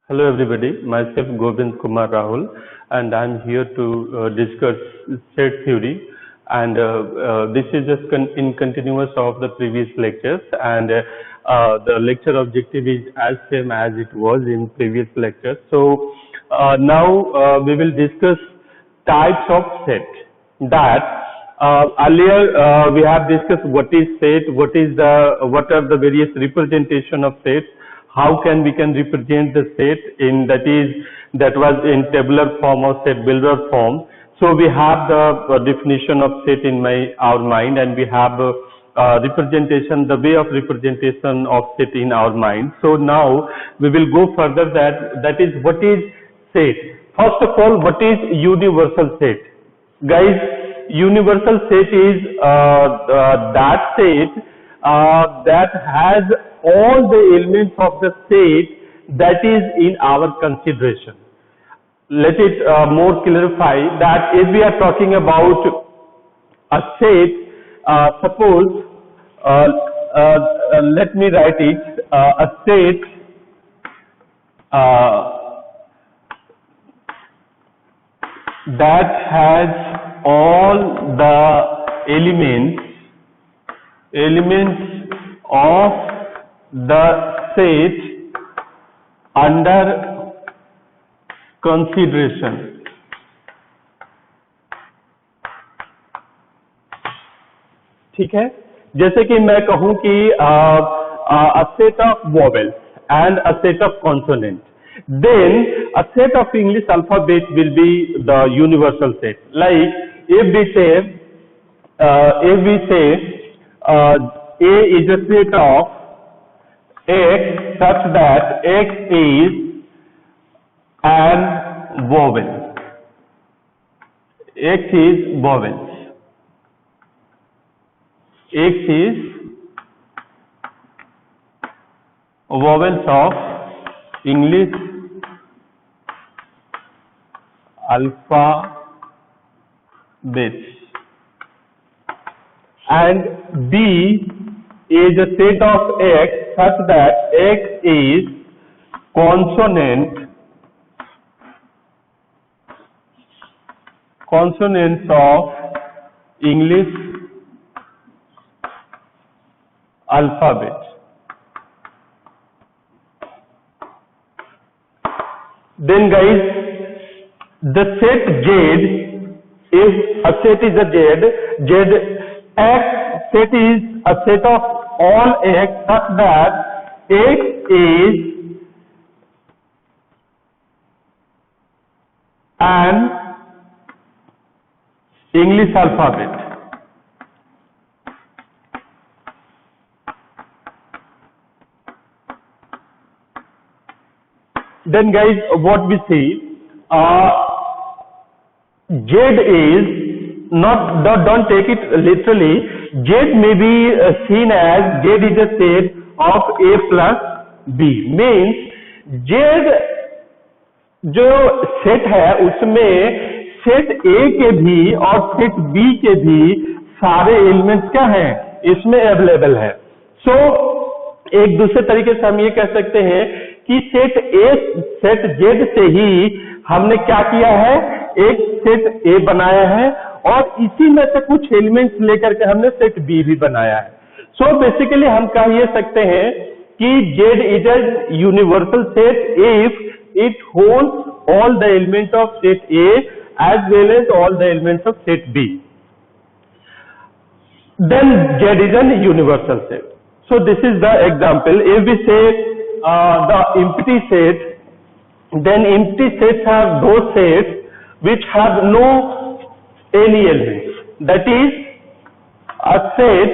Hello everybody, myself Govind Kumar Rahul and I'm here to discuss set theory and this is just in continuous of the previous lectures and the lecture objective is as same as it was in previous lectures. So now we will discuss types of set that earlier we have discussed what is set, what are the various representation of sets, how we can represent the set in that was in tabular form or set builder form. So we have the definition of set in our mind, and we have representation, the way of representation of set in our mind. So now we will go further, that is what is set. First of all, what is universal set? Guys, universal set is that set that has all the elements of the set that is in our consideration. Let it more clarify that if we are talking about a set, suppose let me write it, a set that has all the elements of the set under consideration. ठीक है, जैसे कि मैं कहूं कि a set of vowels and a set of consonant, then a set of English alphabet will be the universal set. Like if we say A is a set of X such that X is an vowel. X is vowels. X is vowels of English alphabet, and B is a set of X such that X is consonants of English alphabet. Then guys, the set Z, if a set is a Z, X set is a set of all X such that X is an English alphabet. Then guys, what we see, Z is not, don't take it literally, Z may be seen as Z is a set of A plus B, means Z जो set है उसमें set A के भी और set B के भी सारे elements क्या हैं, इसमें अवेलेबल है. सो एक दूसरे तरीके से हम ये कह सकते हैं कि सेट Z से ही हमने क्या किया है, एक सेट A बनाया है और इसी में से कुछ एलिमेंट्स लेकर के हमने सेट B भी बनाया है. सो बेसिकली हम कह ये सकते हैं कि Z is a universal set if it holds all the elements of set A as well as all the elements of set B. Then Z is a universal set. So this is the example. If we say the empty set, then empty sets are those sets which have no any elements. That is a set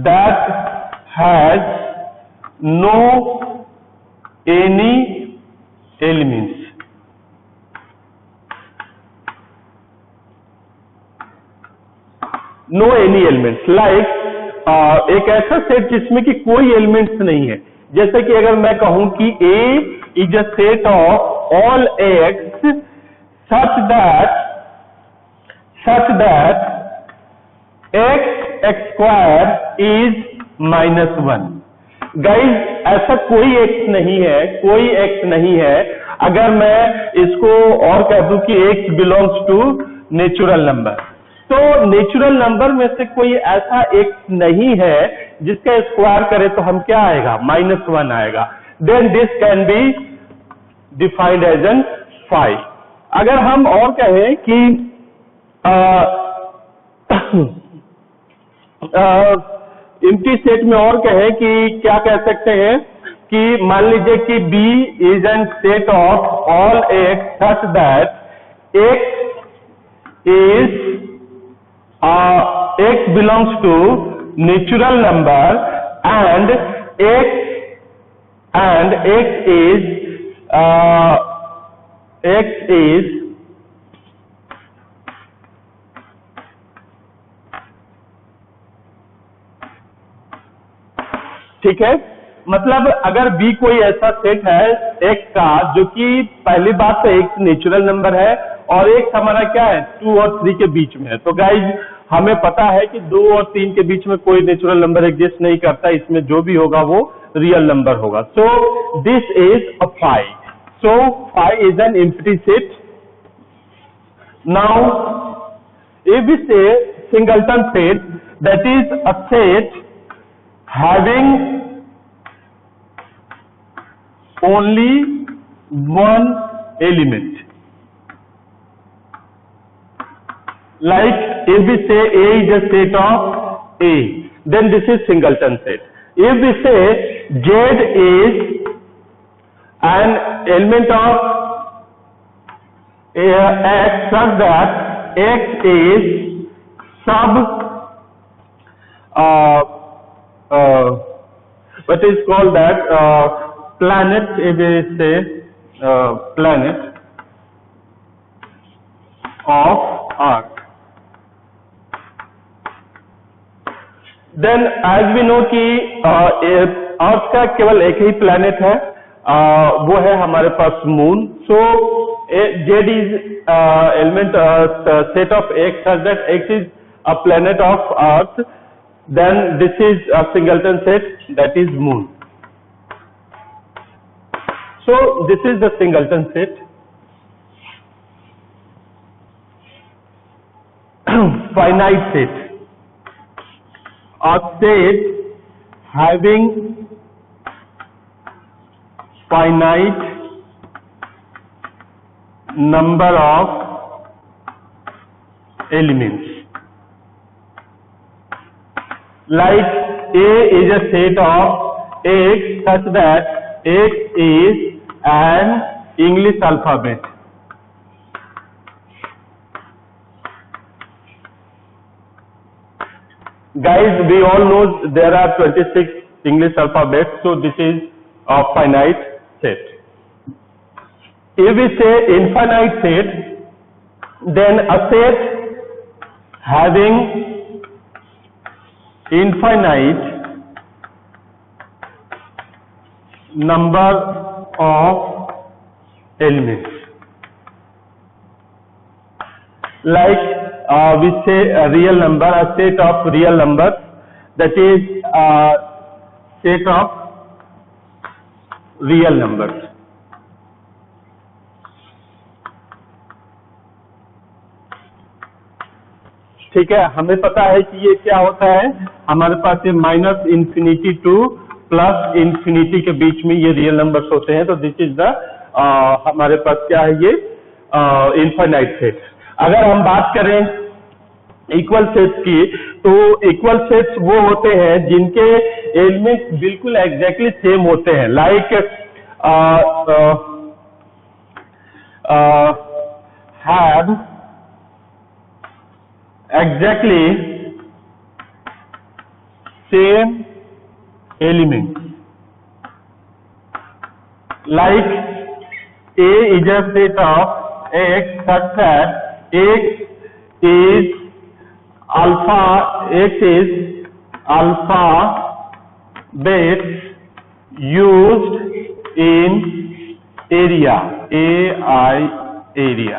that has no any elements. No any elements. Like एक ऐसा set जिसमें कि कोई elements नहीं है, जैसे कि अगर मैं कहूं कि A is a set of all X such that X square is -1. Guys ऐसा कोई x नहीं है, कोई x नहीं है। अगर मैं इसको और कह दूं कि x belongs to natural number, तो नेचुरल नंबर में से कोई ऐसा x नहीं है जिसका स्क्वायर करे तो हम क्या आएगा, -1 आएगा। Then this can be defined as an phi. अगर हम और कहें कि एम्प्टी सेट में और कहें कि क्या कह सकते हैं कि मान लीजिए कि B is an set of all x such that x belongs to natural number and x is ठीक है। मतलब अगर B कोई ऐसा सेट है x का जो कि पहली बात तो x नेचुरल नंबर है और x हमारा क्या है 2 और 3 के बीच में है, तो गाइज हमें पता है कि 2 और 3 के बीच में कोई नेचुरल नंबर एग्जिस्ट नहीं करता, इसमें जो भी होगा वो रियल नंबर होगा। So this is a phi. So phi is an empty set. Now if we say singleton set, that is a set having only one element. Like if we say A is a set of A, then this is singleton set. If we say Z is an element of X such that X is sub what is called that planet, if we say planet of Earth, then as we know कि अर्थ का केवल एक ही planet है, वो है हमारे पास moon. So Z is element set of X such that X is a planet of Earth, then this is a singleton set, that is moon. So this is the singleton set. Finite set, a set having finite number of elements. Like A is a set of X such that X is an English alphabet. Guys, we all know there are 26 English alphabets, so this is a finite set. If we say infinite set, then a set having infinite number of elements. Like we say a real number, a set of real numbers, that is a set of real numbers. ठीक है, हमें पता है कि ये क्या होता है, हमारे पास ये -इंफिनिटी टू +इंफिनिटी के बीच में ये रियल नंबर्स होते हैं, तो दिस इज द हमारे पास क्या है, ये इनफाइनाइट सेट। अगर हम बात करें इक्वल सेट्स की, तो इक्वल सेट्स वो होते हैं जिनके एलिमेंट्स बिल्कुल एग्जैक्टली सेम होते हैं। Like have exactly same elements. Like A is a set of X such that X is alphabets used in area, area.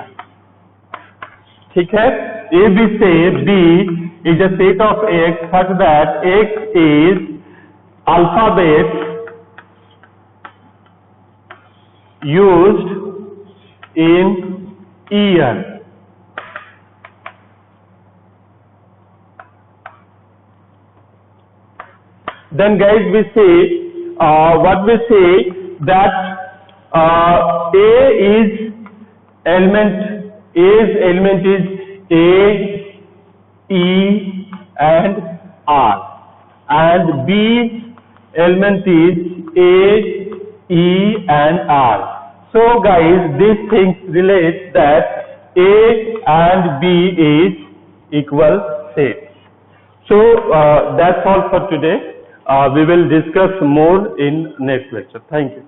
ठीक है। If we say B is a set of X such that X is alphabets used in year. Then guys, we say what we say that A is element is A, E and R, and B element is A, E and R. So guys, these things relate that A and B is equal sets. So that's all for today. We will discuss more in next lecture. Thank you.